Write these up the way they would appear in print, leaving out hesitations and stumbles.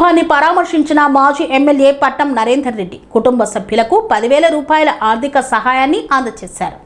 ప్రభుత్వాన్ని పరామర్శించిన మాజీ ఎమ్మెల్యే పట్నం నరేందర్ రెడ్డి కుటుంబ సభ్యులకు 10,000 రూపాయల ఆర్థిక సహాయాన్ని అందజేశారు.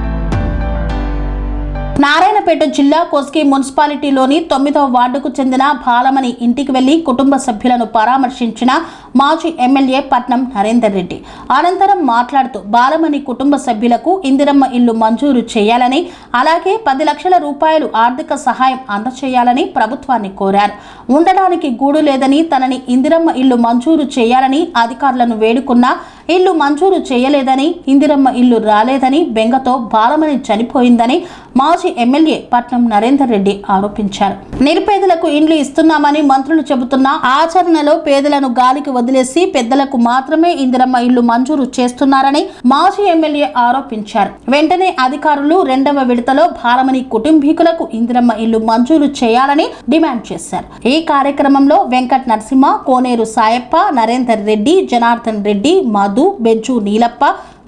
నారాయణపేట జిల్లా కోస్గి మున్సిపాలిటీలోని 9వ వార్డుకు చెందిన బాలమణి ఇంటికి వెళ్లి కుటుంబ సభ్యులను పరామర్శించిన మాజీ ఎమ్మెల్యే పట్నం నరేందర్ రెడ్డి అనంతరం మాట్లాడుతూ బాలమణి కుటుంబ సభ్యులకు ఇందిరమ్మ ఇల్లు మంజూరు చేయాలని, అలాగే 10 లక్షల రూపాయలు ఆర్థిక సహాయం అందజేయాలని ప్రభుత్వాన్ని కోరారు. ఉండడానికి గూడు లేదని తనని ఇందిరమ్మ ఇల్లు మంజూరు చేయాలని అధికారులను వేడుకున్నా ఇల్లు మంజూరు చేయలేదని, ఇందిరమ్మ ఇల్లు రాలేదని బెంగతో బాలమణి చనిపోయిందని మాజీ ఎమ్మెల్యే పట్నం నరేందర్ రెడ్డి ఆరోపించారు. నిరుపేదలకు ఇండ్లు ఇస్తున్నామని మంత్రులు చెబుతున్నా ఆచరణలో పేదలను గాలికి వదిలేసి పెద్దలకు మాత్రమే ఇందిరమ్మ ఇల్లు మంజూరు చేస్తున్నారని మాజీ ఎమ్మెల్యే ఆరోపించారు. వెంటనే అధికారులు 2వ విడతలో బాలమణి కుటుంబీకులకు ఇందిరమ్మ ఇల్లు మంజూరు చేయాలని డిమాండ్ చేశారు. ఈ కార్యక్రమంలో వెంకట్ నరసింహ, కోనేరు సాయప్ప, నరేందర్ రెడ్డి, జనార్దన్ రెడ్డి, మధు, బెజ్జు నీలప్ప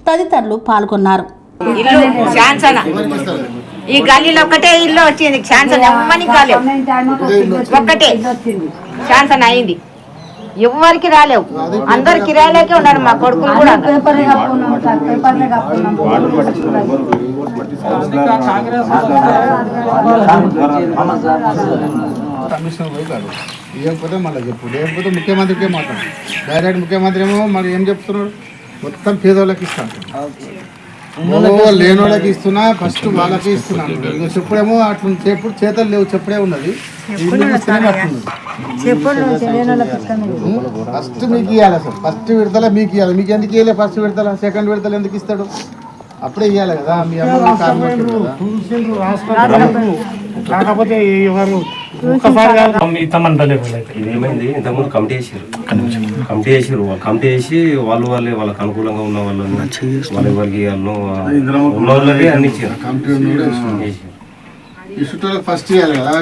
తదితరులు పాల్గొన్నారు. ఈ గల్లీలో ఒకటే ఇల్లు వచ్చింది. శాంసన్ ఎవ్వరికి కాలేవు, ఒక్కటే శాంసన్ అయింది, ఎవ్వరికి రాలేవు. అందరు కిరాయిలకే ఉన్నారు. మా కొడుకులు కూడా ఇవ్వకపోతే మళ్ళీ చెప్పు, లేకపోతే ముఖ్యమంత్రికే మాట్లాడు. డైరెక్ట్ ముఖ్యమంత్రి ఏమో మరి ఏం చెప్తున్నాడు, మొత్తం పేదోళ్ళకి ఇస్తాను, లేని వాళ్ళకి ఇస్తున్నా, ఫస్ట్ వాళ్ళకి ఇస్తున్నాను. చెప్పుడేమో అట్లా చెప్పుడు చేతలు లేవు, చెప్పుడే ఉన్నది. ఫస్ట్ మీకు ఇవ్వాలి, అసలు ఫస్ట్ విడతల మీకు ఇవ్వాలి. మీకు ఎందుకు ఇవ్వాలి ఫస్ట్ విడతల? సెకండ్ విడతలు ఎందుకు ఇస్తాడు? అప్పుడే ఇవ్వాలి కదా. మీ అమ్మ కాకపోతే ఇదేమైంది, ఇంతకుముందు కమిటీ చేసారు వాళ్ళకి అనుకూలంగా ఉన్న వాళ్ళని వాళ్ళకి ఉన్న వాళ్ళకి అన్ని ఇచ్చారు. ఫస్ట్ ఇవ్వాలి కదా.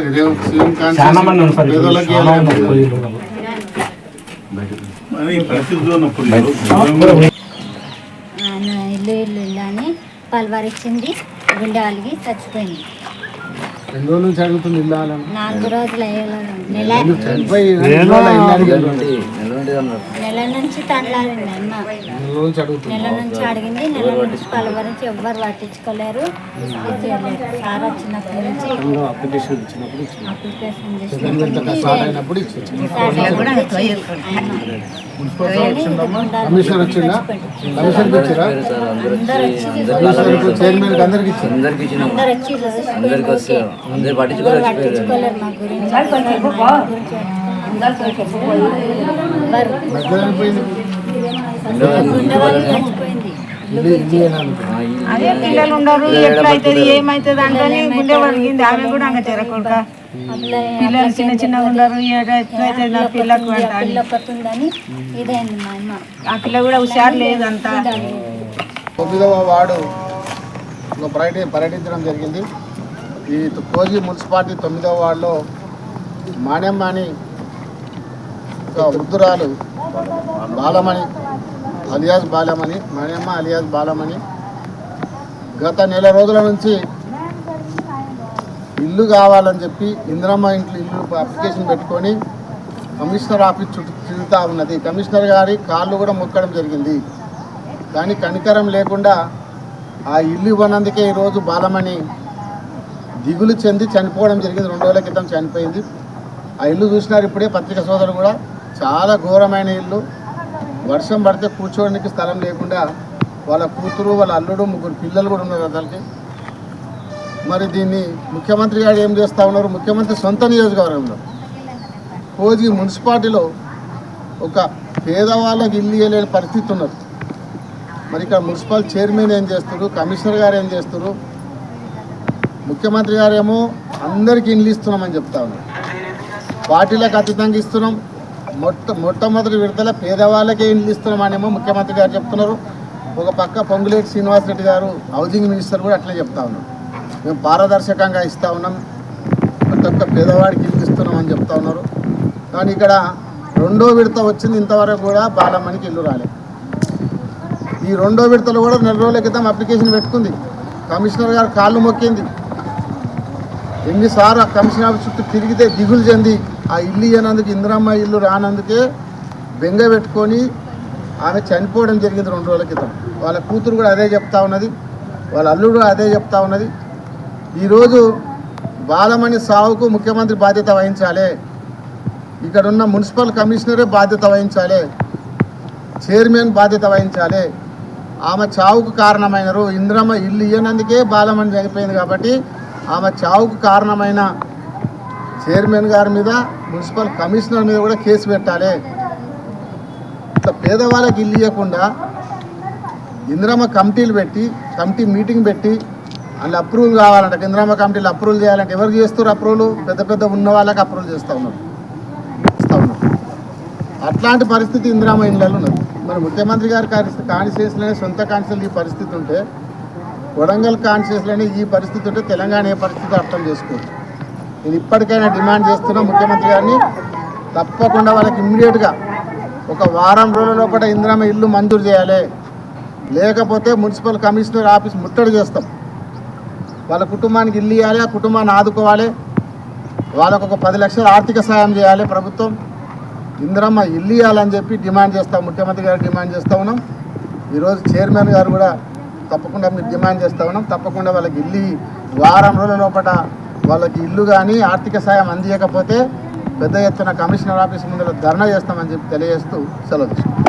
ఇల్లు అని పల్వరిచ్చింది, గుండె వాళ్ళకి చచ్చిపోయింది. 2 రోజుల నుంచి అడుగుతుంది ఇల్లు. 4 రోజులు నెల నుంచి తండ్లాడింది అమ్మ. నెల నుంచి అడిగింది, నెల నుంచి పలవరించి ఎవ్వరు పట్టించుకోలేరు. సార్ వచ్చినప్పటి నుంచి అప్లికేషన్ పట్టించుకోలేరు మా గురించి. అదే పిల్లలు ఉండరు, ఎట్లయితుంది ఏమైతుంది అంటే గుండె వలిగింది. ఆమె కూడా అంగ చెరకొడుక పిల్లలు చిన్న చిన్నగా ఉండరు, ఎట్లయితే నా పిల్లకు ఇదైంది మా అమ్మ. ఆ పిల్ల కూడా హుషారు లేదు అంతా. 9వ వార్డు పర్యటించడం జరిగింది. ఈ కోస్గి మున్సిపాలిటీ 9వ వార్డులో మాణ్యమ్మ అని ఒక వృద్ధురాలు బాలమణి అలియాస్ బాలమణి, మాణ్యమ్మ అలియాస్ బాలమణి గత నెల రోజుల నుంచి ఇల్లు కావాలని చెప్పి ఇందిరమ్మ ఇల్లు అప్లికేషన్ పెట్టుకొని కమిషనర్ ఆఫీస్ చుట్టూ తిరుగుతూ ఉన్నది. కమిషనర్ గారి కాళ్ళు కూడా మొక్కడం జరిగింది. కానీ కనికరం లేకుండా ఆ ఇల్లు ఇవ్వనందుకే ఈరోజు బాలమణి దిగులు చెంది చనిపోవడం జరిగింది. 2 రోజుల క్రితం చనిపోయింది. ఆ ఇల్లు చూసినారు ఇప్పుడే పత్రిక సోదరులు కూడా. చాలా ఘోరమైన ఇల్లు. వర్షం పడితే కూర్చోడానికి స్థలం లేకుండా వాళ్ళ కూతురు, వాళ్ళ అల్లుడు, 3 పిల్లలు కూడా ఉన్నారు అతనికి. మరి దీన్ని ముఖ్యమంత్రి గారు ఏం చేస్తూ ఉన్నారు? ముఖ్యమంత్రి సొంత నియోజకవర్గంలో కోస్గి మున్సిపాలిటీలో ఒక పేదవాళ్ళకి ఇల్లు ఇవ్వలేని పరిస్థితి ఉన్నది. మరి ఇక్కడ మున్సిపల్ చైర్మన్ ఏం చేస్తారు, కమిషనర్ గారు ఏం చేస్తారు? ముఖ్యమంత్రి గారు ఏమో అందరికీ ఇల్లు ఇస్తున్నామని చెప్తా ఉన్నారు. పార్టీలకు అతీతంగా ఇస్తున్నాం. మొట్టమొదటి విడతల పేదవాళ్ళకే ఇల్లు ఇస్తున్నామనేమో ముఖ్యమంత్రి గారు చెప్తున్నారు. ఒక పక్క పొంగులేటి శ్రీనివాసరెడ్డి గారు హౌసింగ్ మినిస్టర్ కూడా అట్లే చెప్తా ఉన్నారు. మేము పారదర్శకంగా ఇస్తూ ఉన్నాం, ప్రతి ఒక్క పేదవాడికి ఇల్లు ఇస్తున్నామని చెప్తా ఉన్నారు. కానీ ఇక్కడ 2వ విడత వచ్చింది, ఇంతవరకు కూడా బాలమణికి ఇల్లు రాలేదు. ఈ 2వ విడతలో కూడా 4 రోజుల క్రితం అప్లికేషన్ పెట్టుకుంది. కమిషనర్ గారు కాళ్ళు మొక్కింది. ఎన్నిసార్లు కమిషనర్ చుట్టూ తిరిగితే దిగులు చెంది ఆ ఇల్లు ఇవ్వనందుకు, ఇందిరమ్మ ఇల్లు రానందుకే బెంగ పెట్టుకొని ఆమె చనిపోవడం జరిగింది 2 రోజుల క్రితం. వాళ్ళ కూతురు కూడా అదే చెప్తా ఉన్నది, వాళ్ళ అల్లుడు అదే చెప్తా ఉన్నది. ఈరోజు బాలమణి సావుకు ముఖ్యమంత్రి బాధ్యత వహించాలి, ఇక్కడ ఉన్న మున్సిపల్ కమిషనరే బాధ్యత వహించాలి, చైర్మన్ బాధ్యత వహించాలి. ఆమె చావుకు కారణమైనరు ఇంద్రమ్మ ఇల్లు ఇయ్యనందుకే బాలమణి చనిపోయింది కాబట్టి ఆమె చావుకు కారణమైన చైర్మన్ గారి మీద, మున్సిపల్ కమిషనర్ మీద కూడా కేసు పెట్టాలి. ఇట్లా పేదవాళ్ళకి ఇల్లు ఇవ్వకుండా ఇంద్రమ్మ కమిటీలు పెట్టి, కమిటీ మీటింగ్ పెట్టి అందులో అప్రూవల్ కావాలంట. ఇంద్రమ్మ కమిటీలు అప్రూవల్ చేయాలంటే ఎవరికి చేస్తారు అప్రూవల్? పెద్ద పెద్ద ఉన్న వాళ్ళకి అప్రూవల్ ఇస్తూ ఉన్నారు. అట్లాంటి పరిస్థితి ఇందిరామ ఇళ్ళలో ఉన్నది. మరి ముఖ్యమంత్రి గారి కాన్స్టిట్యూన్సీలోనే సొంత కాన్స్టిట్యూన్సీలో ఈ పరిస్థితి ఉంటే, వరంగల్ కాన్స్టిట్యూన్సీలోనే ఈ పరిస్థితి ఉంటే తెలంగాణ ఏ పరిస్థితి అర్థం చేసుకోవచ్చు. నేను ఇప్పటికైనా డిమాండ్ చేస్తున్నా ముఖ్యమంత్రి గారిని, తప్పకుండా వాళ్ళకి ఇమ్మీడియట్గా ఒక వారం రోజుల లోపల ఇందిరామ ఇల్లు మంజూరు చేయాలి. లేకపోతే మున్సిపల్ కమిషనర్ ఆఫీస్ ముట్టడి చేస్తాం. వాళ్ళ కుటుంబానికి ఇల్లు ఇవ్వాలి, ఆ కుటుంబాన్ని ఆదుకోవాలి, వాళ్ళకు ఒక 10 లక్షల ఆర్థిక సాయం చేయాలి ప్రభుత్వం. ఇందిరమ్మ ఇల్లు ఇవ్వాలని చెప్పి డిమాండ్ చేస్తాం, ముఖ్యమంత్రి గారు డిమాండ్ చేస్తూ ఉన్నాం. ఈరోజు చైర్మన్ గారు కూడా తప్పకుండా మీరు డిమాండ్ చేస్తూ ఉన్నాం. తప్పకుండా వాళ్ళకి ఇల్లు వారం రోజుల లోపల వాళ్ళకి ఇల్లు కానీ ఆర్థిక సాయం అందించకపోతే పెద్ద ఎత్తున కమిషనర్ ఆఫీస్ ముందు ధర్నా చేస్తామని చెప్పి తెలియజేస్తూ సెలవు తీసుకుంటాం.